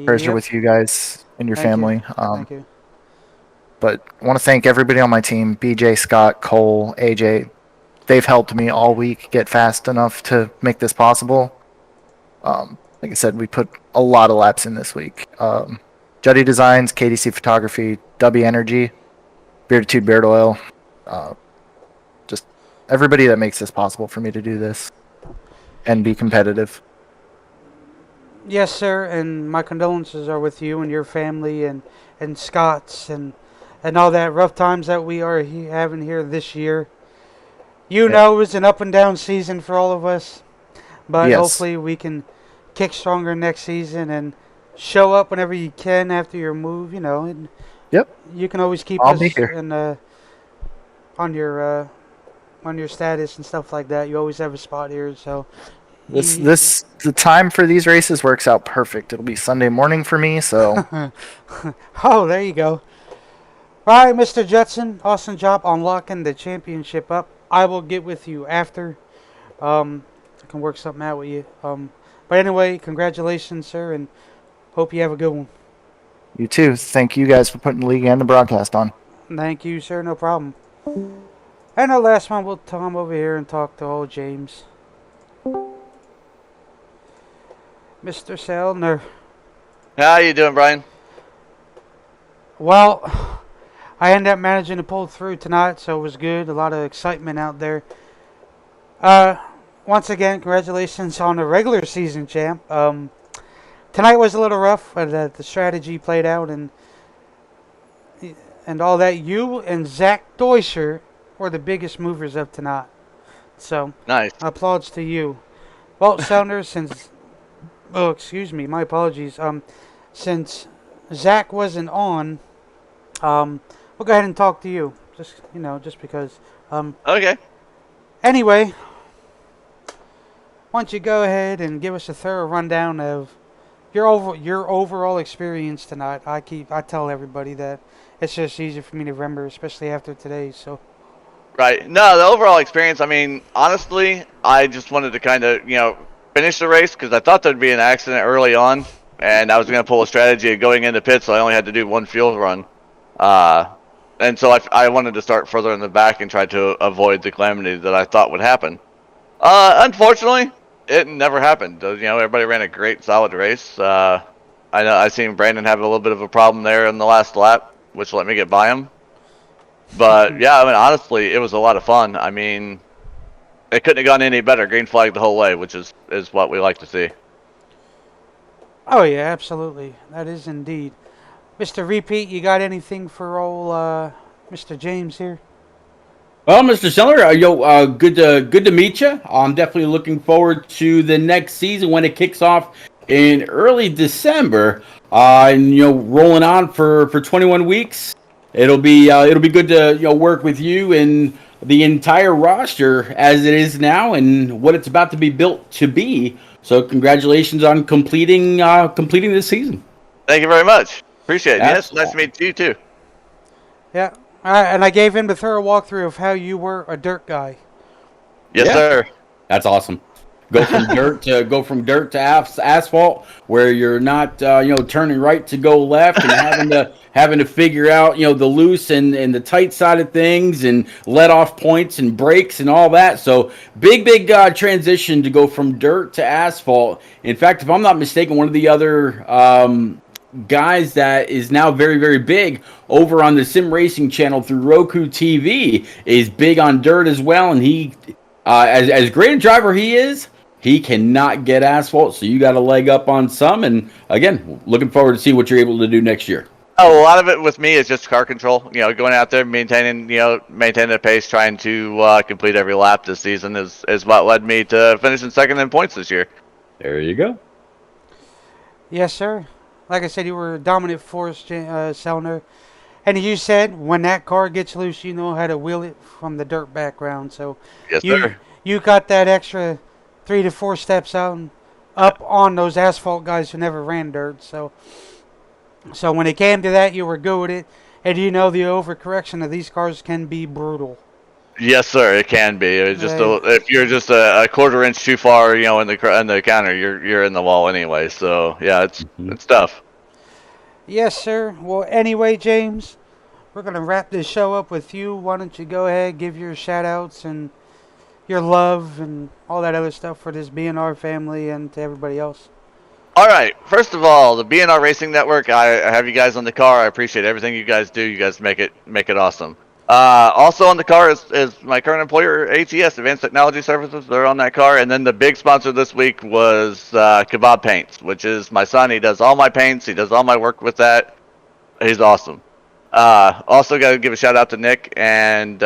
prayers are with you guys and your
Thank
family.
you. Thank you.
But I want to thank everybody on my team: BJ, Scott, Cole, AJ. They've helped me all week get fast enough to make this possible. Like I said, we put a lot of laps in this week. Juddy Designs, KDC Photography, W Energy, Bearditude Beard Oil. Just everybody that makes this possible for me to do this and be competitive.
Yes, sir, and my condolences are with you and your family and Scott's and all that rough times that we are having here this year. You know, it was an up and down season for all of us, but
Yes.
hopefully we can kick stronger next season and show up whenever you can after your move. And
Yep.
you can always keep
I'll
us
be here.
on your status and stuff like that. You always have a spot here, so.
The time for these races works out perfect. It'll be Sunday morning for me, so
Oh, there you go. All right, Mr. Judson, awesome job unlocking the championship up. I will get with you after. I can work something out with you. But anyway, congratulations, sir, and hope you have a good one.
You too. Thank you guys for putting the league and the broadcast on.
Thank you, sir. No problem. And the last one, we'll come over here and talk to old James. Mr. Selner.
How you doing, Brian?
Well, I ended up managing to pull through tonight, so it was good. A lot of excitement out there. Once again, congratulations on the regular season champ. Tonight was a little rough, but the strategy played out, and all that. You and Zach Deuscher were the biggest movers of tonight. So,
Nice.
applause to you. Well, Sounders, since... Oh, excuse me, my apologies. Since Zach wasn't on, we'll go ahead and talk to you. Just because.
Okay.
Anyway, why don't you go ahead and give us a thorough rundown of your overall experience tonight? I tell everybody that it's just easier for me to remember, especially after today. So.
Right. No, the overall experience, I mean, honestly, I just wanted to kind of, finish the race because I thought there'd be an accident early on, and I was going to pull a strategy of going into pit, so I only had to do one fuel run. And so I wanted to start further in the back and try to avoid the calamity that I thought would happen. Unfortunately, it never happened. Everybody ran a great, solid race. I know I seen Brandon have a little bit of a problem there in the last lap, which let me get by him. But yeah, I mean, honestly, it was a lot of fun. I mean, it couldn't have gone any better. Green flag the whole way, which is what we like to see.
Oh yeah, absolutely. That is indeed. Mr. Repeat, you got anything for old Mr. James here?
Well, Mr. Seller, good to meet you. I'm definitely looking forward to the next season when it kicks off in early December. And rolling on for 21 weeks. It'll be good to work with you and the entire roster as it is now and what it's about to be built to be. So congratulations on completing this season.
Thank you very much. Appreciate it. Yes, nice to meet you too.
Yeah. And I gave him the thorough walkthrough of how you were a dirt guy.
Yes, sir.
That's awesome. Go from dirt to asphalt, where you're not turning right to go left and having to figure out the loose and the tight side of things and let off points and brakes and all that. So big transition to go from dirt to asphalt. In fact, if I'm not mistaken, one of the other guys that is now very, very big over on the Sim Racing channel through Roku TV is big on dirt as well, and he as great a driver he is, he cannot get asphalt, so you got a leg up on some. And again, looking forward to see what you're able to do next year.
Oh, a lot of it with me is just car control. Going out there, maintaining the pace, trying to complete every lap this season is what led me to finishing second in points this year.
There you go.
Yes, sir. Like I said, you were a dominant force, Selner. And you said when that car gets loose, you know how to wheel it from the dirt background. So
yes, sir.
You got that extra 3 to 4 steps up on those asphalt guys who never ran dirt. So when it came to that, you were good with it. And the overcorrection of these cars can be brutal.
Yes, sir. It can be. It's just if you're just a quarter inch too far, in the counter, you're in the wall anyway. So yeah, it's tough.
Yes, sir. Well, anyway, James, we're gonna wrap this show up with you. Why don't you go ahead, give your shout outs and your love and all that other stuff for this BNR family and to everybody else.
All right. First of all, the BNR Racing Network. I have you guys on the car. I appreciate everything you guys do. You guys make it awesome. Also on the car is my current employer, ATS, Advanced Technology Services. They're on that car. And then the big sponsor this week was Kebab Paints, which is my son. He does all my paints. He does all my work with that. He's awesome. Also got to give a shout out to Nick and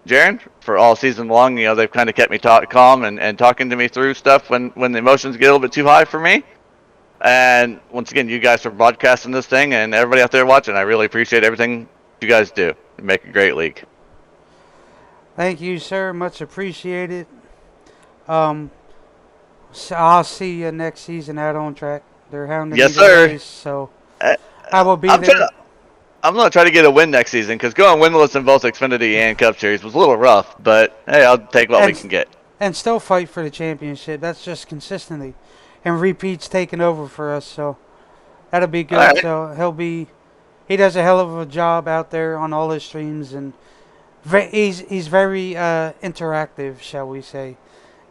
Jaron for all season long. They've kind of kept me calm and talking to me through stuff when the emotions get a little bit too high for me. And once again, you guys for broadcasting this thing and everybody out there watching. I really appreciate everything you guys do. You make a great league.
Thank you, sir. Much appreciated. So I'll see you next season out on track. They're hounding me to the race, so I will be there.
I'm going to try to get a win next season because going winless in both Xfinity and Cup Series was a little rough, but hey, I'll take what we can get.
And still fight for the championship. That's just consistency. And Repeat's taking over for us, so That'll be good.
Alright.
So he does a hell of a job out there on all his streams, and he's very interactive, shall we say?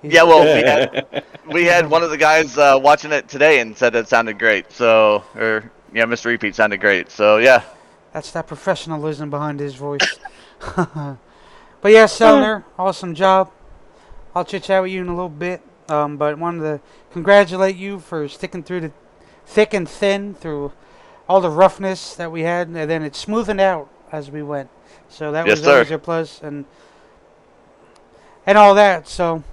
Yeah, well, we had one of the guys watching it today and said it sounded great. So, or yeah, Mr. Repeat sounded great. So yeah.
That's that professionalism behind his voice. But yeah, Selner, awesome job. I'll chit chat with you in a little bit. But wanted to congratulate you for sticking through the thick and thin through all the roughness that we had, and then it smoothened out as we went. So that
Yes,
was
sir.
always a plus, and all that. So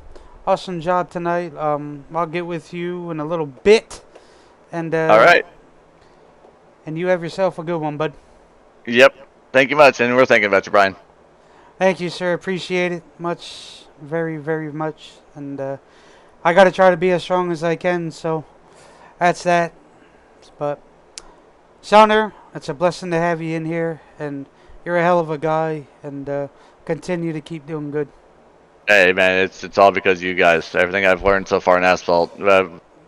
awesome job tonight. I'll get with you in a little bit, and
All right.
and you have yourself a good one, bud.
Yep. Thank you much, and we're thinking about you, Brian.
Thank you, sir. Appreciate it much, very, very much. And I got to try to be as strong as I can. So that's that. But Sounder, it's a blessing to have you in here, and you're a hell of a guy. And continue to keep doing good.
Hey, man, it's all because of you guys. Everything I've learned so far in asphalt,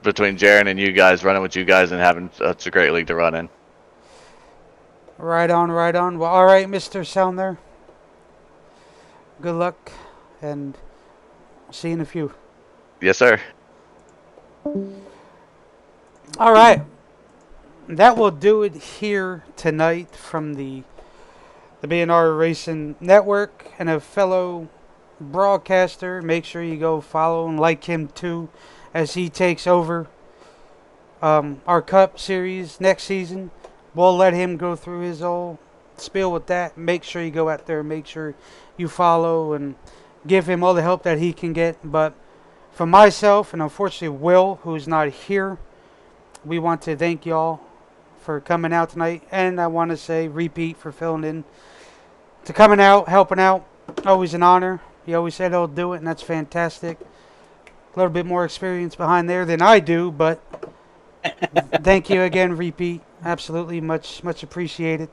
between Jaron and you guys, running with you guys, and having such a great league to run in.
Right on, right on. Well, all right, Mr. Sounder. Good luck, and see you in a few.
Yes, sir.
All right. That will do it here tonight from the BNR Racing Network, and a fellow broadcaster. Make sure you go follow and like him too as he takes over our Cup Series next season. We'll let him go through his whole spiel with that. Make sure you go out there, make sure you follow and give him all the help that he can get. But for myself, and unfortunately Will, who's not here, we want to thank y'all for coming out tonight. And I want to say Repeat for filling in, to coming out, helping out. Always an honor. He always said he'll do it, and that's fantastic. A little bit more experience behind there than I do, but thank you again, Repeat. Absolutely, much appreciated.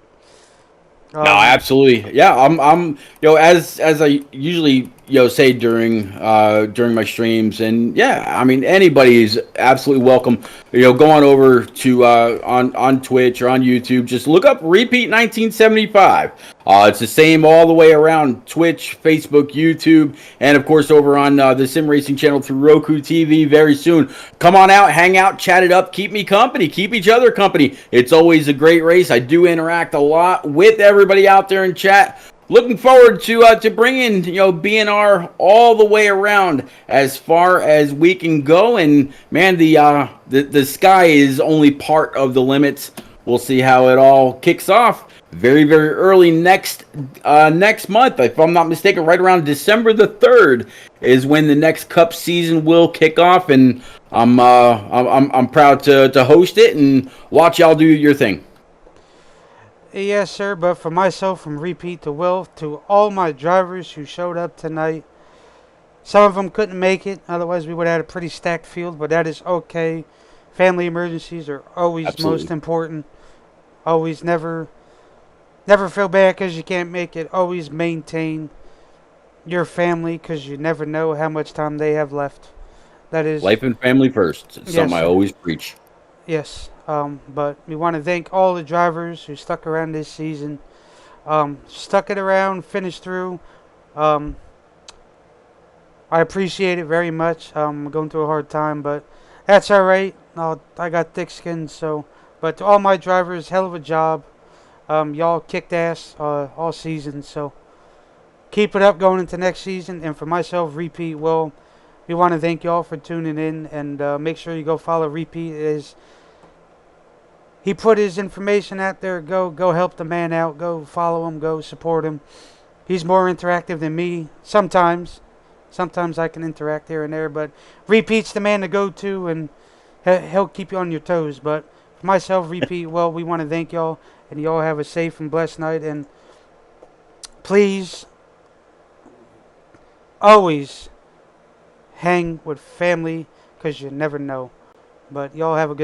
No, absolutely. Yeah, I'm as I usually say during my streams, and yeah, I mean anybody is absolutely welcome. Go on over to on Twitch or on YouTube. Just look up Repeat 1975. It's the same all the way around Twitch, Facebook, YouTube, and of course over on the Sim Racing channel through Roku TV very soon. Come on out, hang out, chat it up, keep me company, keep each other company. It's always a great race. I do interact a lot with everybody out there in chat. Looking forward to bringing BNR all the way around as far as we can go. And man, the sky is only part of the limits. We'll see how it all kicks off. Very, very early next month, if I'm not mistaken, right around December the 3rd is when the next Cup season will kick off, and I'm proud to host it and watch y'all do your thing.
Yes, sir. But for myself, from Repeat to Will, to all my drivers who showed up tonight, some of them couldn't make it. Otherwise, we would have had a pretty stacked field, but that is okay. Family emergencies are always
Absolutely.
most important. Always never feel bad because you can't make it. Always maintain your family because you never know how much time they have left. That is
Life and family first. It's something I
sir.
always preach.
Yes. But we want to thank all the drivers who stuck around this season. Stuck it around, finished through. I appreciate it very much. I'm going through a hard time, but that's all right. I got thick skin, so. But to all my drivers, hell of a job. Y'all kicked ass all season, so keep it up going into next season. And for myself, Repeat, Will, we want to thank y'all for tuning in, and make sure you go follow Repeat. He put his information out there. Go help the man out. Go follow him. Go support him. He's more interactive than me sometimes. Sometimes I can interact here and there, but Repeat's the man to go to, and he'll keep you on your toes. But for myself, Repeat, well, we want to thank y'all, and y'all have a safe and blessed night. And please, always hang with family, because you never know. But y'all have a good